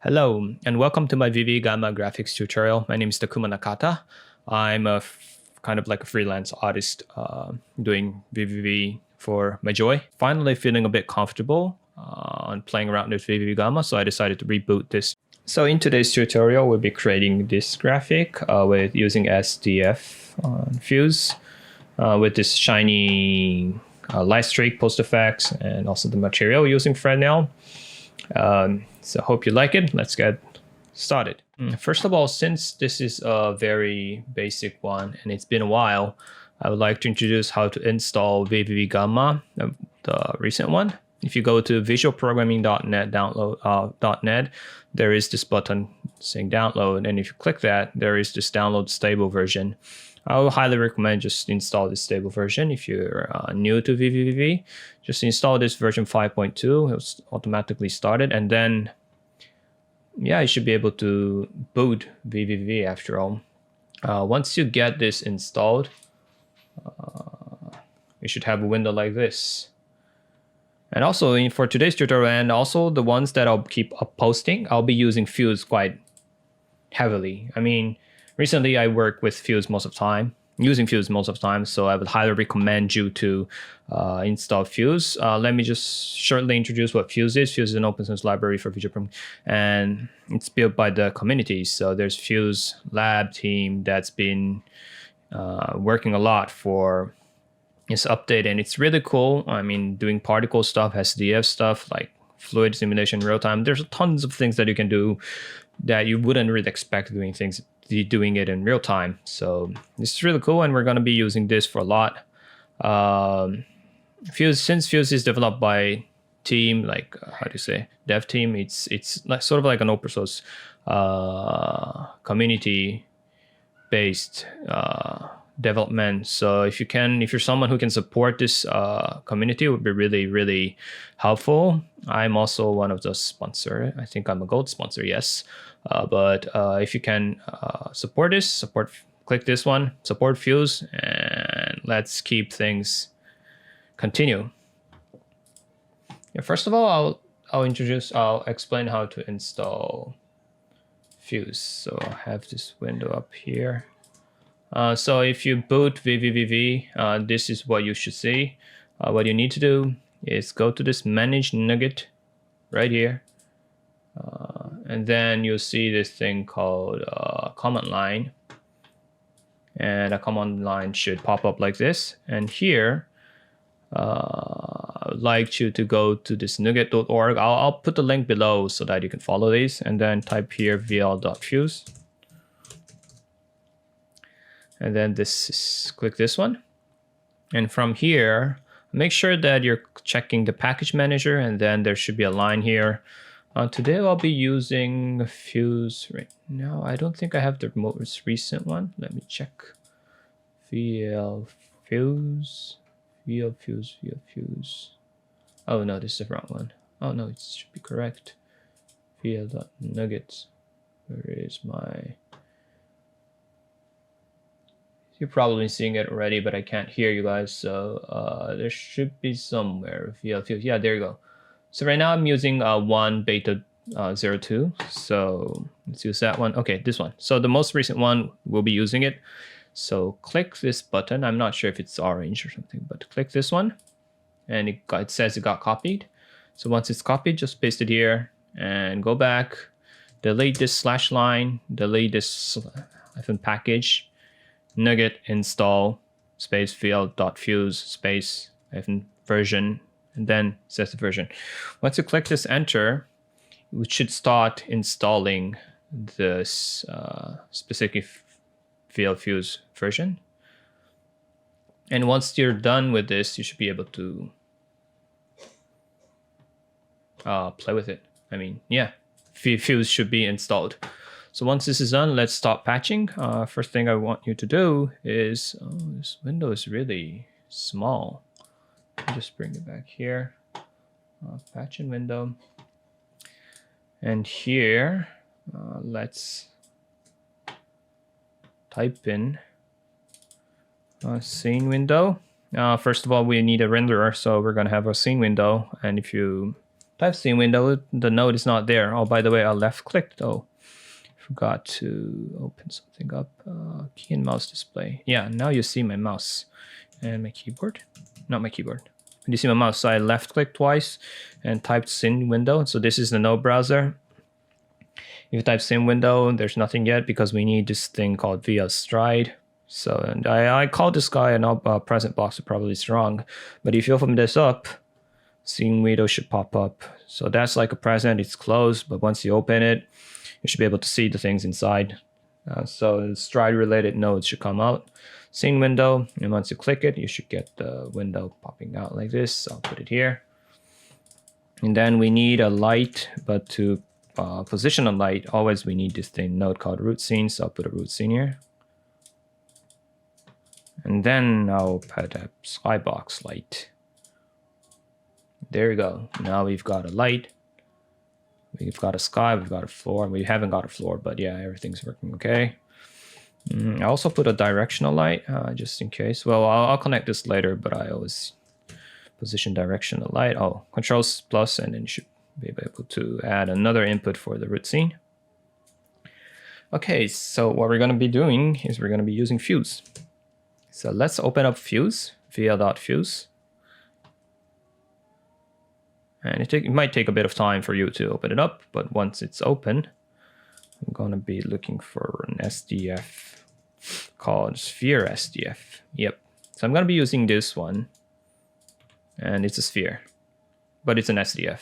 Hello, and welcome to my vvvv Gamma graphics tutorial. My name is Takuma Nakata. I'm kind of like a freelance artist doing vvvv for my joy. Finally feeling a bit comfortable on playing around with vvvv Gamma, so I decided to reboot this. So in today's tutorial, we'll be creating this graphic with using SDF on Fuse with this shiny light streak post effects and also the material using Fresnel. So hope you like it. Let's get started. First of all, since this is a very basic one and it's been a while, I would like to introduce how to install vvvv Gamma, the recent one. If you go to visualprogramming.net download there is this button saying download, and if you click that, there is this download stable version. I would highly recommend just install this stable version. If you're new to vvvv, just install this version 5.2. It was automatically started, and then yeah, you should be able to boot vvvv after all. Once you get this installed, you should have a window like this. And also for today's tutorial, and also the ones that I'll keep posting, I'll be using Fuse quite heavily. I mean, recently I work with Fuse most of the time, using Fuse most of the time, so I would highly recommend you to install Fuse. Let me just shortly introduce what Fuse is. Fuse is an open source library for visual programming, and it's built by the community. So there's Fuse lab team that's been working a lot for this update, and it's really cool. I mean, doing particle stuff, SDF stuff, like fluid simulation real time. There's tons of things that you can do that you wouldn't really expect doing it in real time. So this is really cool, and we're going to be using this for a lot. Since Fuse is developed by team, like how do you say, dev team, it's like sort of like an open source community based development. So if you're someone who can support this community, it would be really, really helpful. I'm also one of the sponsor. I think I'm a gold sponsor, yes. But if you can support this, click this one, support Fuse, and let's keep things continue. Yeah, first of all, I'll explain how to install Fuse. So I have this window up here. So if you boot vvvv, this is what you should see. What you need to do is go to this manage nugget right here. And then you'll see this thing called command line. And a command line should pop up like this. And here, I would like you to go to this nugget.org. I'll put the link below so that you can follow these. And then type here vl.fuse. And then click this one. And from here, make sure that you're checking the package manager, and then there should be a line here. Today I'll be using Fuse right now. I don't think I have the most recent one. Let me check. vlfuse. Oh no, this is the wrong one. Oh no, it should be correct. vl.nuggets. Where is my... You're probably seeing it already, but I can't hear you guys. So there should be somewhere. vlfuse. Yeah, there you go. So right now I'm using 1 beta 02. So let's use that one. Okay, this one. So the most recent one, we'll be using it. So click this button. I'm not sure if it's orange or something, but click this one. And it says it got copied. So once it's copied, just paste it here and go back. Delete this slash line. Delete this hyphen package. Nugget install space vl.fuse space hyphen version, and then says the version. Once you click this enter, it should start installing this specific vlfuse version. And once you're done with this, you should be able to play with it. I mean, yeah, Fuse should be installed. So once this is done, let's stop patching. First thing I want you to do is, this window is really small. Just bring it back here. Patch in window. And here, let's type in scene window. First of all, we need a renderer, so we're gonna have a scene window. And if you type scene window, the node is not there. Oh, by the way, I left clicked though. Forgot to open something up. Key and mouse display. Yeah, now you see my mouse and my keyboard. Not my keyboard. You see my mouse. So I left clicked twice and typed scene window. So this is the node browser. If you type scene window, there's nothing yet because we need this thing called via stride. So and I call this guy a present box, probably it's wrong. But if you open this up, scene window should pop up. So that's like a present, it's closed, but once you open it, you should be able to see the things inside. So stride related nodes should come out. Scene window, and once you click it, you should get the window popping out like this. I'll put it here. And then we need a light, but to position a light, always we need this thing node called root scene. So I'll put a root scene here. And then I'll put a skybox light. There we go. Now we've got a light. We've got a sky, we've got a floor. We haven't got a floor, but yeah, everything's working okay. I also put a directional light just in case. Well, I'll connect this later, but I always position directional light. Oh, Controls plus, and then you should be able to add another input for the root scene. Okay, so what we're going to be doing is we're going to be using Fuse. So let's open up Fuse, via.fuse. And it might take a bit of time for you to open it up, but once it's open, I'm going to be looking for an SDF called FUSEwithSDF. Yep. So I'm going to be using this one, and it's a sphere, but it's an SDF.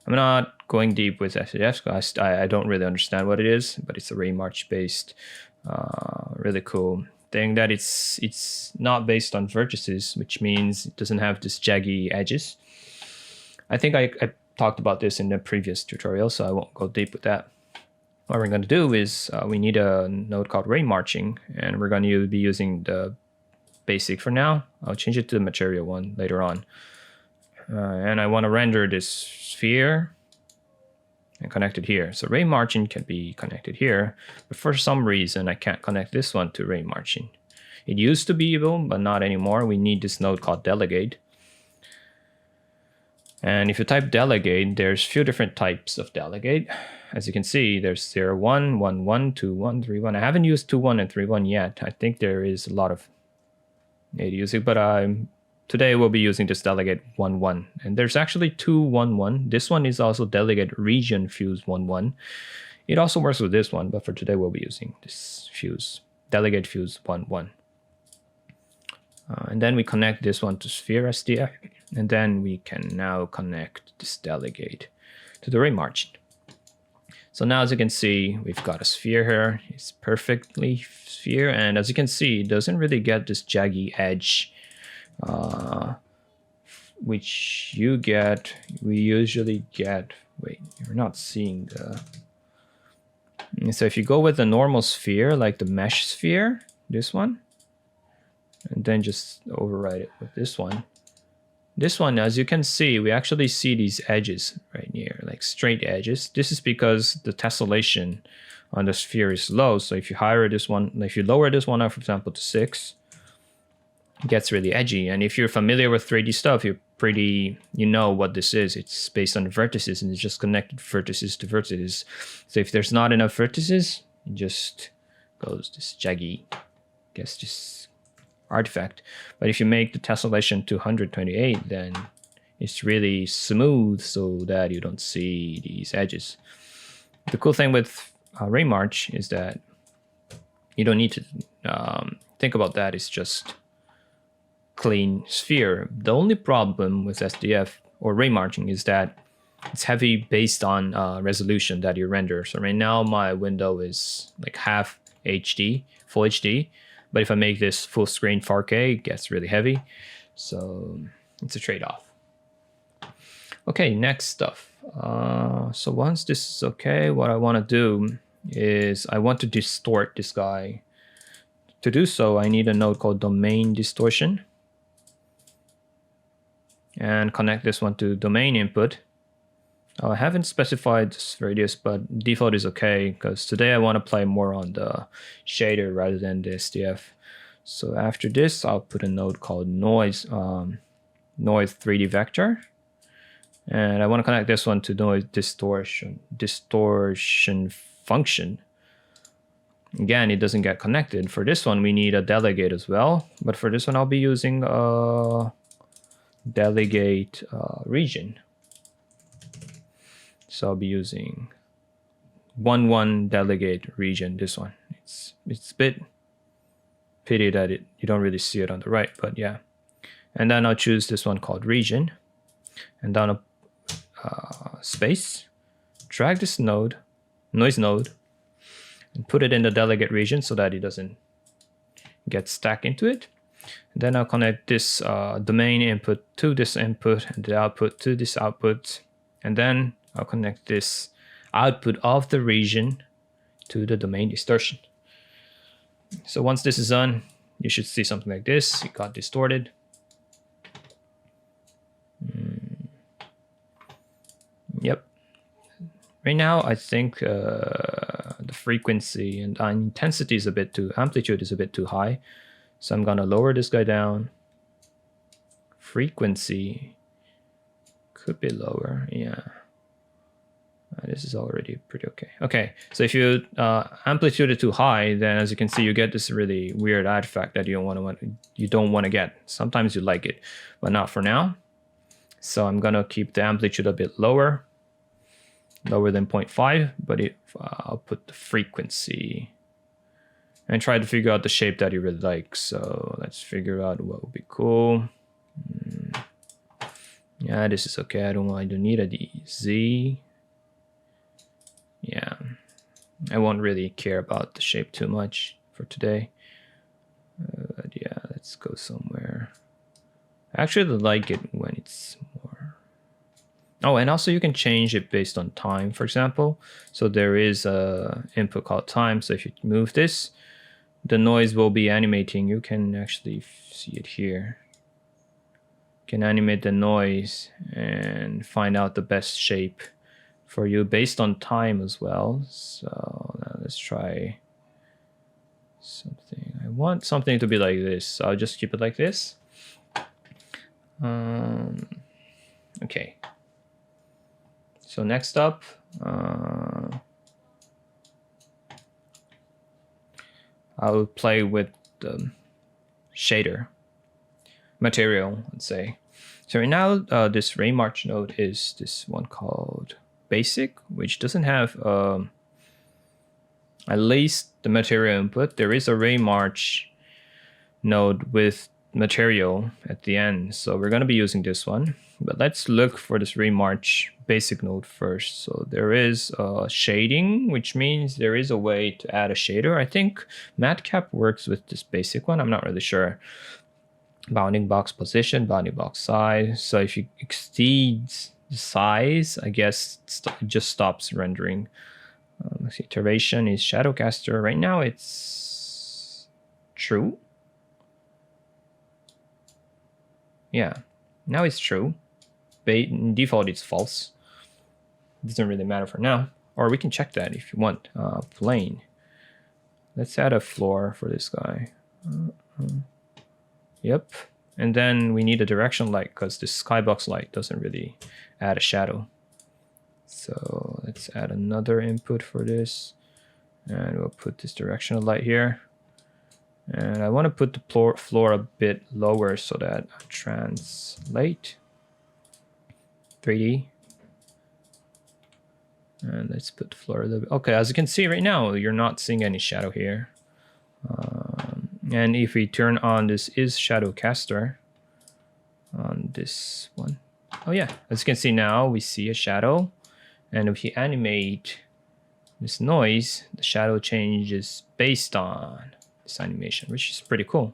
I'm not going deep with SDF because I don't really understand what it is, but it's a re-march based, really cool thing that it's not based on vertices, which means it doesn't have this jaggy edges. I think I talked about this in the previous tutorial, so I won't go deep with that. What we're going to do is we need a node called re-marching, and we're going to be using the basic for now. I'll change it to the material one later on. And I want to render this sphere and connect it here. So re-marching can be connected here, but for some reason I can't connect this one to re-marching. It used to be able, but not anymore. We need this node called delegate. And if you type delegate, there's a few different types of delegate. As you can see, there's 0, 1, 1, 1, 2, 1, 3, 1. I haven't used 2, 1, and 3, 1 yet. I think there is a lot of need to use it, but today we'll be using this delegate 1, 1. And there's actually 2, 1, 1. This one is also delegate region fuse 1, 1. It also works with this one, but for today we'll be using this fuse, delegate fuse 1, 1. And then we connect this one to FUSEwithSDF, and then we can now connect this delegate to the re-marching. So now, as you can see, we've got a sphere here. It's perfectly sphere, and as you can see, it doesn't really get this jaggy edge, which we usually get. Wait, you're not seeing the. So if you go with the normal sphere, like the mesh sphere, this one, and then just override it with this one. This one, as you can see, we actually see these edges right here, like straight edges. This is because the tessellation on the sphere is low. So if you lower this one up, for example, to 6, it gets really edgy. And if you're familiar with 3D stuff, you know what this is. It's based on vertices, and it's just connected vertices to vertices. So if there's not enough vertices, it just goes this jaggy, this artifact. But if you make the tessellation to 128, then it's really smooth so that you don't see these edges. The cool thing with re-march is that you don't need to think about that. It's just clean sphere. The only problem with SDF or re-marching is that it's heavy based on resolution that you render. So right now my window is like half HD, full HD. But if I make this full screen 4K, it gets really heavy. So it's a trade-off. Okay, next stuff. So once this is okay, what I want to do is I want to distort this guy. To do so, I need a node called domain distortion. And connect this one to domain input. I haven't specified this radius, but default is okay because today I want to play more on the shader rather than the SDF. So after this, I'll put a node called noise 3D vector. And I want to connect this one to noise distortion function. Again, it doesn't get connected. For this one, we need a delegate as well. But for this one, I'll be using a delegate region. So I'll be using 1 delegate region, this one. It's a bit pity that you don't really see it on the right, but yeah. And then I'll choose this one called region. And down a space, drag this node, noise node, and put it in the delegate region so that it doesn't get stacked into it. And then I'll connect this domain input to this input and the output to this output. And then I'll connect this output of the region to the domain distortion. So once this is done, you should see something like this. It got distorted. Yep. Right now, I think the frequency and intensity is a bit too, amplitude is a bit too high. So I'm gonna lower this guy down. Frequency could be lower, yeah. This is already pretty okay. Okay, so if you amplitude it too high, then as you can see, you get this really weird artifact that you don't want to get. Sometimes you like it, but not for now. So I'm gonna keep the amplitude a bit lower than 0.5, but I'll put the frequency and try to figure out the shape that you really like. So let's figure out what would be cool. Yeah, this is okay. I don't need a Z. Yeah, I won't really care about the shape too much for today. But yeah, let's go somewhere. I actually like it when it's more. Oh, and also you can change it based on time, for example. So there is a input called time. So if you move this, the noise will be animating. You can actually see it here. You can animate the noise and find out the best shape for you based on time as well. So now let's try something. I want something to be like this. So I'll just keep it like this. Okay. So next up, I'll play with the shader material, let's say. So right now, this re-march node is this one called basic, which doesn't have at least the material input. There is a re-march node with material at the end, so we're going to be using this one. But let's look for this re-march basic node first. So there is shading, which means there is a way to add a shader. I think Madcap works with this basic one. I'm not really sure. Bounding box position, bounding box size. So if you exceed the size, I guess it just stops rendering. Let's see, iteration is Shadowcaster. Right now it's true. Yeah, now it's true. In default, it's false. It doesn't really matter for now. Or we can check that if you want. Plane. Let's add a floor for this guy. Yep. And then we need a direction light because the skybox light doesn't really add a shadow. So let's add another input for this. And we'll put this directional light here. And I want to put the floor a bit lower so that I translate 3D. And let's put the floor a little bit. Okay, as you can see right now, you're not seeing any shadow here. And if we turn on this is Shadowcaster on this one. Oh yeah, as you can see now, we see a shadow. And if you animate this noise, the shadow changes based on this animation, which is pretty cool.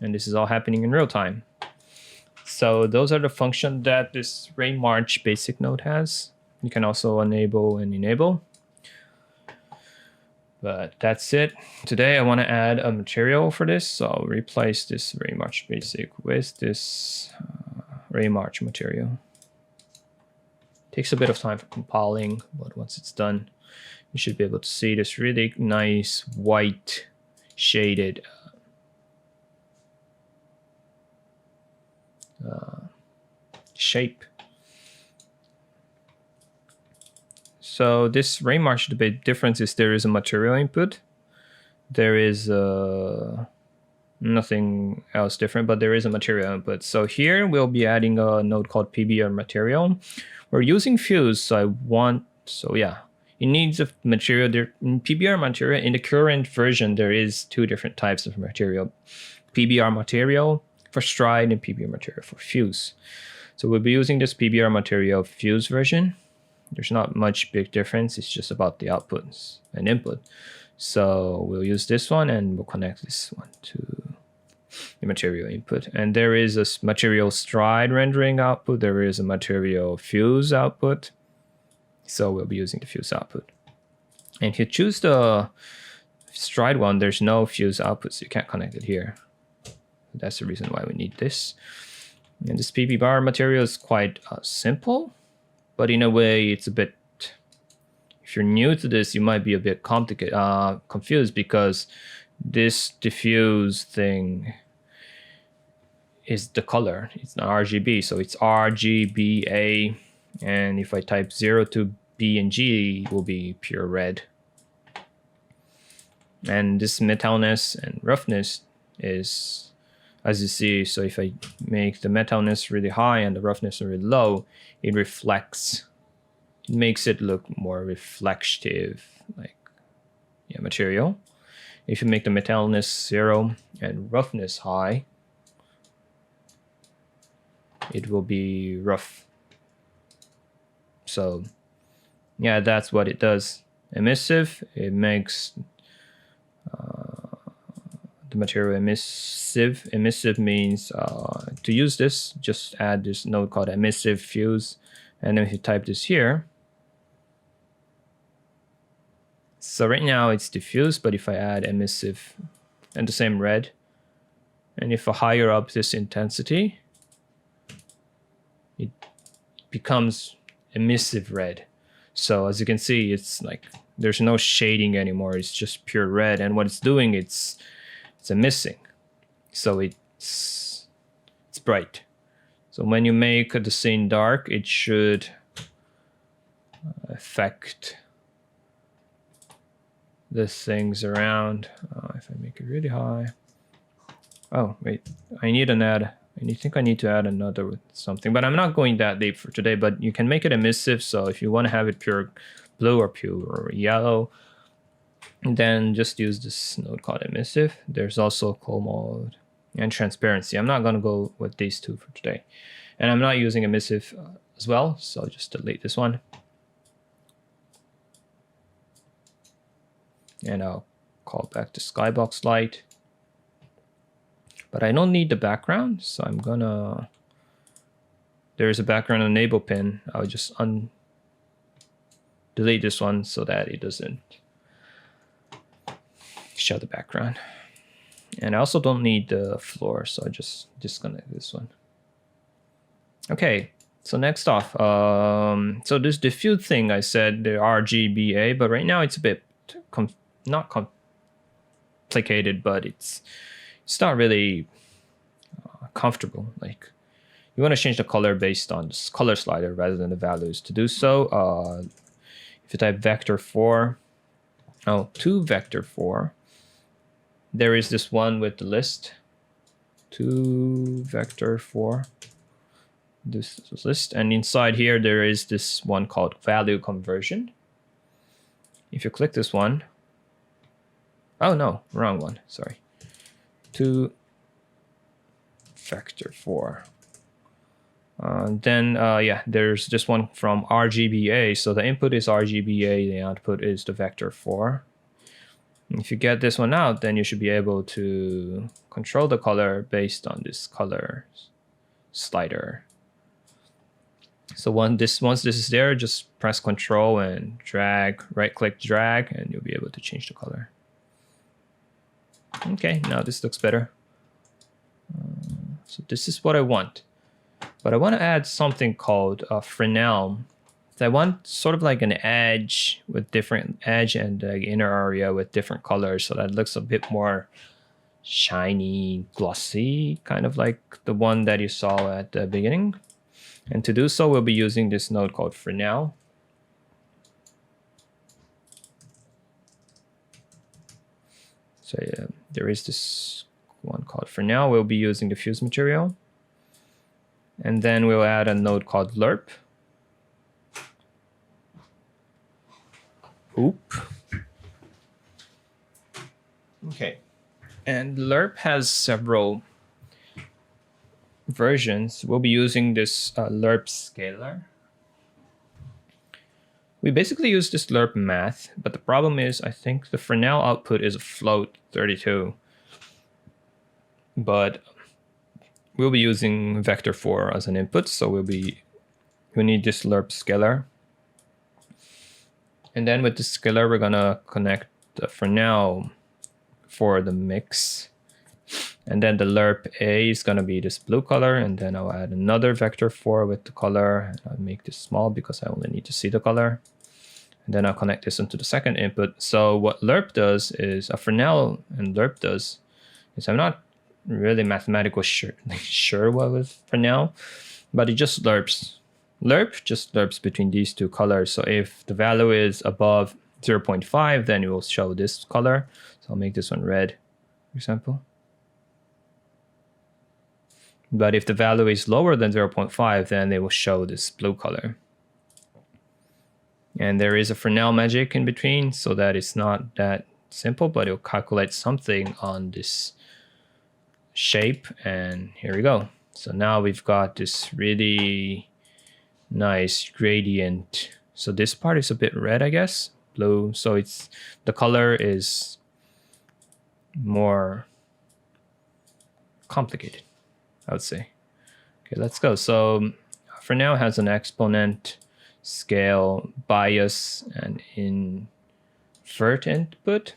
And this is all happening in real time. So those are the functions that this re-march basic node has. You can also enable and enable. But that's it. Today I want to add a material for this. So I'll replace this re-march basic with this re-march material. Takes a bit of time for compiling, but once it's done, you should be able to see this really nice white shaded shape. So this ray marsh, the big difference is there is a material input. There is nothing else different, but there is a material input. So here we'll be adding a node called PBR material. We're using Fuse, so it needs a material. In PBR material, in the current version, there is two different types of material. PBR material for Stride and PBR material for Fuse. So we'll be using this PBR material Fuse version. There's not much big difference. It's just about the outputs and input. So we'll use this one and we'll connect this one to the material input. And there is a material Stride rendering output. There is a material Fuse output. So we'll be using the Fuse output. And if you choose the Stride one, there's no Fuse output, so you can't connect it here. That's the reason why we need this. And this PBR material is quite simple, but in a way it's a bit, if you're new to this, you might be a bit confused because this diffuse thing is the color. It's not RGB, so it's RGBA. And if I type 0 to B and G, it will be pure red. And this metalness and roughness is, as you see, so if I make the metalness really high and the roughness really low, it reflects. It makes it look more reflective, like material. If you make the metalness 0 and roughness high, it will be rough. So yeah, that's what it does. Emissive, it makes the material emissive. Emissive means to use this, just add this node called emissive Fuse. And then if you type this here, so right now it's diffuse, but if I add emissive and the same red, and if I higher up this intensity, it becomes emissive red. So as you can see, it's like there's no shading anymore. It's just pure red. And what it's doing, it's emissing. So it's bright. So when you make the scene dark, it should affect the things around. If I make it really high. Oh, wait, I think I need to add another with something, but I'm not going that deep for today, but you can make it emissive. So if you want to have it pure blue or pure yellow, then just use this node called emissive. There's also cool mode and transparency. I'm not going to go with these two for today. And I'm not using emissive as well, so I'll just delete this one. And I'll call back the skybox light. But I don't need the background, so I'm gonna, there's a background enable pin. I'll just delete this one so that it doesn't show the background. And I also don't need the floor, so I just disconnect this one. Okay, so next off, so this diffuse thing I said, the RGBA, but right now it's a bit not complicated, but it's not really comfortable. Like, you want to change the color based on this color slider rather than the values. To do so, if you type vector4, to vector4, there is this one with the list, to vector4, this list, and inside here there is this one called value conversion. If you click this one, oh no, wrong one, sorry. To vector4. Then there's this one from RGBA. So the input is RGBA, the output is the vector4. If you get this one out, then you should be able to control the color based on this color slider. So once this is there, just press Control and drag, right-click, drag, and you'll be able to change the color. Okay, now this looks better. So this is what I want. But I want to add something called Fresnel. So I want sort of like an edge with different edge and the inner area with different colors, so that it looks a bit more shiny, glossy, kind of like the one that you saw at the beginning. And to do so, we'll be using this node called Fresnel. So there is this one called, for now, we'll be using the fuse material. And then we'll add a node called lerp. Oop. Okay. And lerp has several versions. We'll be using this lerp scalar. We basically use this lerp math, but the problem is I think the Fresnel output is a float 32. But we'll be using vector4 as an input, so we need this lerp scalar. And then with the scalar, we're gonna connect the Fresnel for the mix. And then the lerp A is gonna be this blue color, and then I'll add another vector4 with the color. I'll make this small because I only need to see the color. And then I'll connect this into the second input. So what lerp does is, Fresnel and lerp does, is I'm not really mathematically sure what was Fresnel, but it just lerps. Lerp just lerps between these two colors. So if the value is above 0.5, then it will show this color. So I'll make this one red, for example. But if the value is lower than 0.5, then they will show this blue color. And there is a Fresnel magic in between, so that it's not that simple, but it'll calculate something on this shape. And here we go. So now we've got this really nice gradient. So this part is a bit red, I guess, blue. So it's, the color is more complicated, I would say. Okay, let's go. So Fresnel has an exponent, scale, bias, and invert input.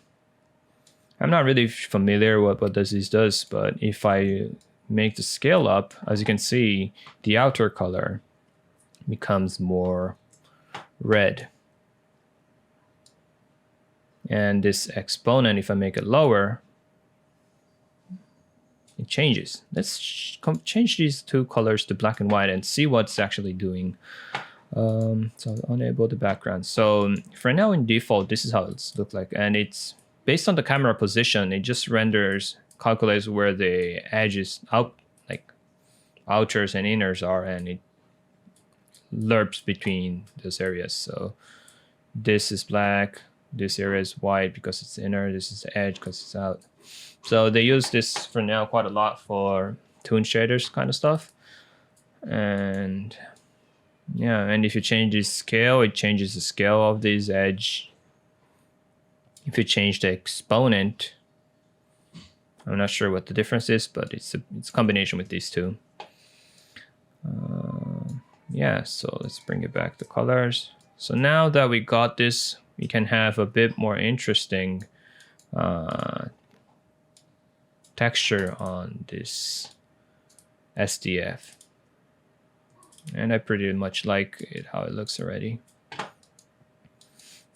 I'm not really familiar what this does, but if I make the scale up, as you can see, the outer color becomes more red. And this exponent, if I make it lower, it changes. Let's change these two colors to black and white and see what's actually doing. So enable the background. So for now in default, this is how it's look like. And it's based on the camera position, it just renders, calculates where the edges out, like outers and inners are, and it lerps between those areas. So this is black, this area is white because it's inner, this is the edge because it's out. So they use this for now quite a lot for toon shaders kind of stuff. And yeah, and if you change the scale, it changes the scale of this edge. If you change the exponent, I'm not sure what the difference is, but it's a combination with these two. Yeah, so let's bring it back to colors. So now that we got this, we can have a bit more interesting texture on this SDF. And I pretty much like it how it looks already.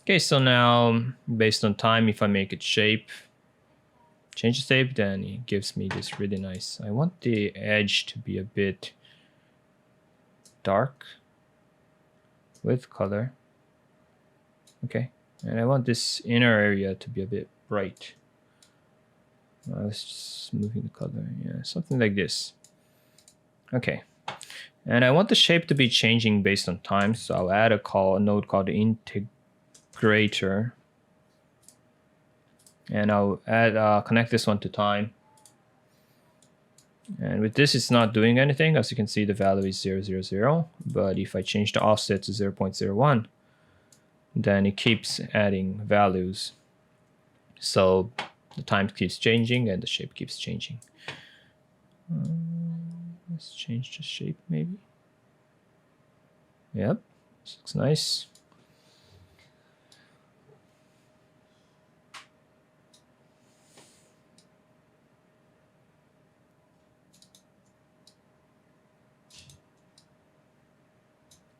Okay, so now based on time, if I make it shape, change the shape, then it gives me this really nice. I want the edge to be a bit dark with color. Okay, and I want this inner area to be a bit bright. I was just moving the color, yeah, something like this. Okay, and I want the shape to be changing based on time, so I'll add a node called integrator, and I'll add connect this one to time. And with this, it's not doing anything. As you can see, the value is 0, 0, 0. But if I change the offset to 0.01, then it keeps adding values. So the time keeps changing and the shape keeps changing. Let's change the shape maybe. Yep, this looks nice.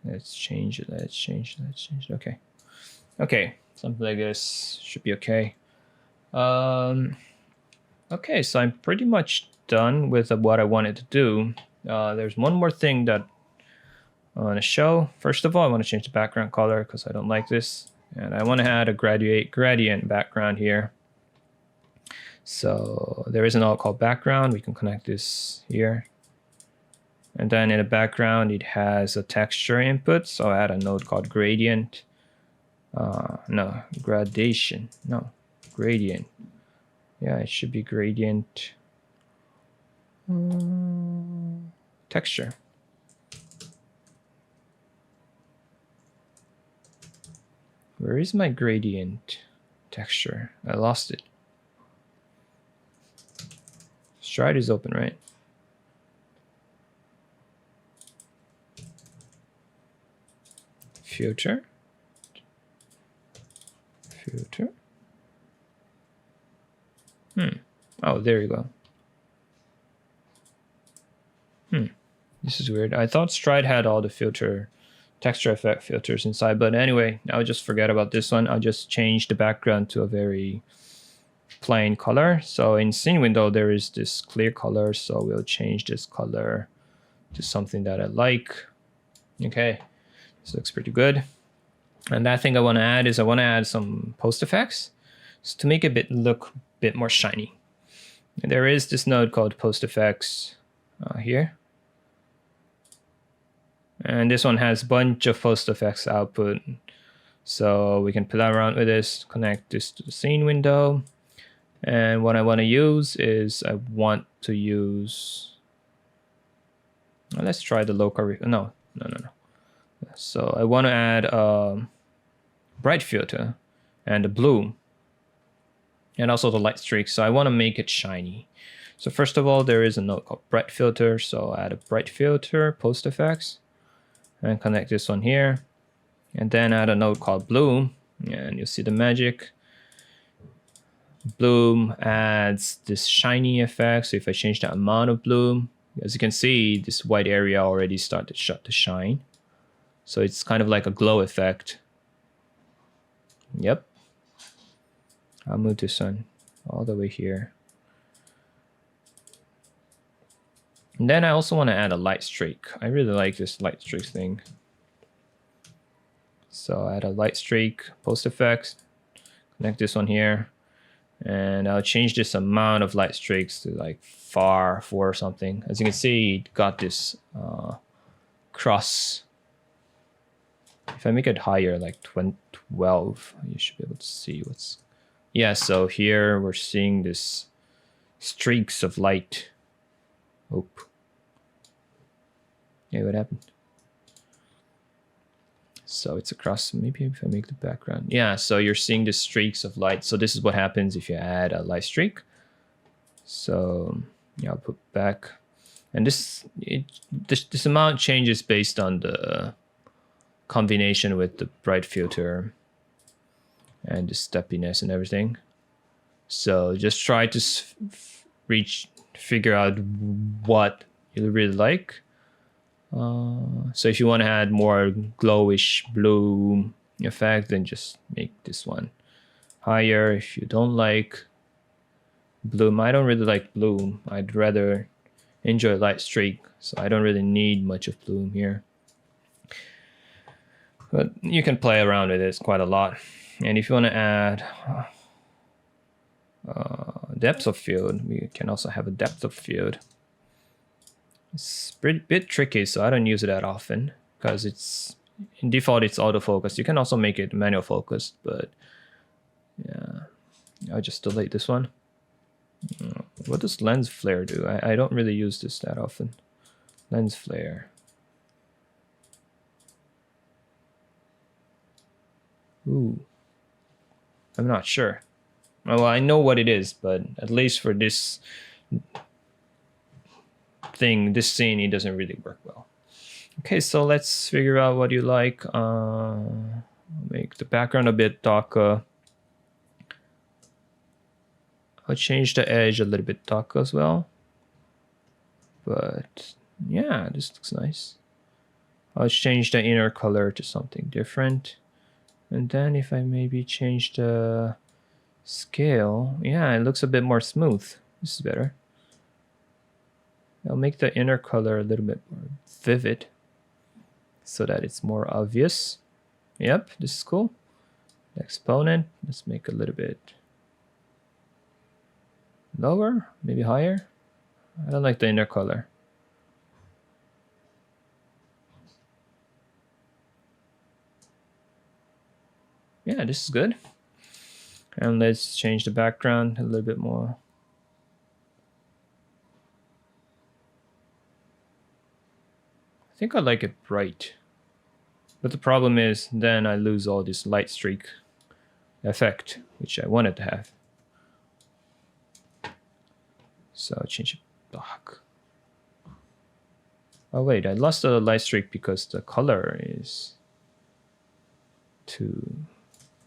Let's change it, let's change it, let's change it. Okay. Okay, something like this should be okay. Okay, so I'm pretty much done with what I wanted to do. There's one more thing that I want to show. First of all, I want to change the background color because I don't like this. And I want to add a gradient background here. So there is a node called background. We can connect this here. And then in the background, it has a texture input. So I add a node called gradient. No, gradation. No, gradient. Yeah, it should be gradient texture. Where is my gradient texture? I lost it. Stride is open, right? Filter. Filter. Oh, there you go. This is weird. I thought Stride had all the texture effect filters inside, but anyway, I'll just forget about this one. I'll just change the background to a very plain color. So in scene window, there is this clear color. So we'll change this color to something that I like. Okay, this looks pretty good. And that thing I want to add is I want to add some post effects to make it look a bit more shiny. And there is this node called post effects here. And this one has a bunch of post effects output. So we can play around with this, connect this to the scene window. And what I want to use is I want to use, well, let's try the local, no. So I want to add a bright filter and a bloom and also the light streak. So I want to make it shiny. So first of all, there is a node called bright filter. So I add a bright filter, post effects, and connect this one here. And then add a node called bloom, and you'll see the magic. Bloom adds this shiny effect. So if I change the amount of bloom, as you can see, this white area already started to shine. So it's kind of like a glow effect. Yep. I'll move this one all the way here. And then I also want to add a light streak. I really like this light streak thing. So add a light streak, post effects, connect this one here. And I'll change this amount of light streaks to like 4 or something. As you can see, it got this cross. If I make it higher, like 12, you should be able to see what's... Yeah, so here we're seeing this streaks of light. Oh. Yeah, what happened? So it's across, maybe if I make the background. Yeah, so you're seeing the streaks of light. So this is what happens if you add a light streak. So yeah, I'll put back. And this amount changes based on the combination with the bright filter and the steppiness and everything. So just try to figure out what you really like. So if you want to add more glowish blue effect, then just make this one higher. If you don't like bloom, I don't really like bloom. I'd rather enjoy light streak, so I don't really need much of bloom here. But you can play around with it quite a lot. And if you want to add depth of field, we can also have a depth of field. It's a bit tricky, so I don't use it that often because it's in default it's autofocus. You can also make it manual focused, but yeah, I'll just delete this one. What does lens flare do? I don't really use this that often. Lens flare. Ooh, I'm not sure. Well, I know what it is, but at least for this thing, this scene, it doesn't really work well. Okay, so let's figure out what you like. Make the background a bit darker. I'll change the edge a little bit darker as well. But yeah, this looks nice. I'll change the inner color to something different. And then if I maybe change the scale, yeah, it looks a bit more smooth. This is better. I'll make the inner color a little bit more vivid so that it's more obvious. Yep, this is cool. The exponent, let's make a little bit. lower, maybe higher. I don't like the inner color. Yeah, this is good. And let's change the background a little bit more. I think I like it bright. But the problem is then I lose all this light streak effect, which I wanted to have. So I'll change it back. Oh wait, I lost the light streak because the color is too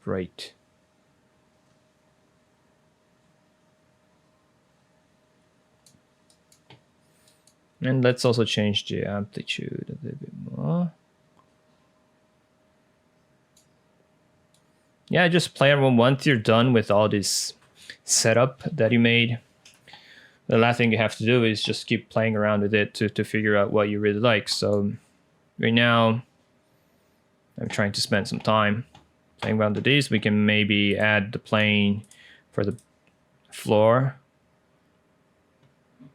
bright. And let's also change the amplitude a little bit more. Yeah, just play around once you're done with all this setup that you made. The last thing you have to do is just keep playing around with it to figure out what you really like. So right now, I'm trying to spend some time playing around with these. We can maybe add the plane for the floor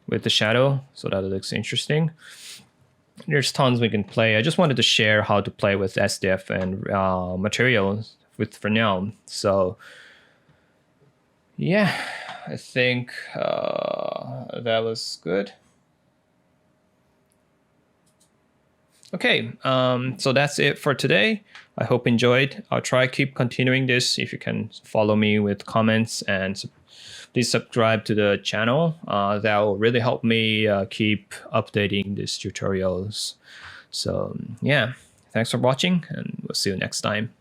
with the shadow so that it looks interesting. There's tons we can play. I just wanted to share how to play with SDF and materials with Fresnel. So yeah, I think that was good. Okay, so that's it for today. I hope you enjoyed. I'll try keep continuing this. If you can follow me with comments and please subscribe to the channel. That will really help me keep updating these tutorials. So yeah, thanks for watching and we'll see you next time.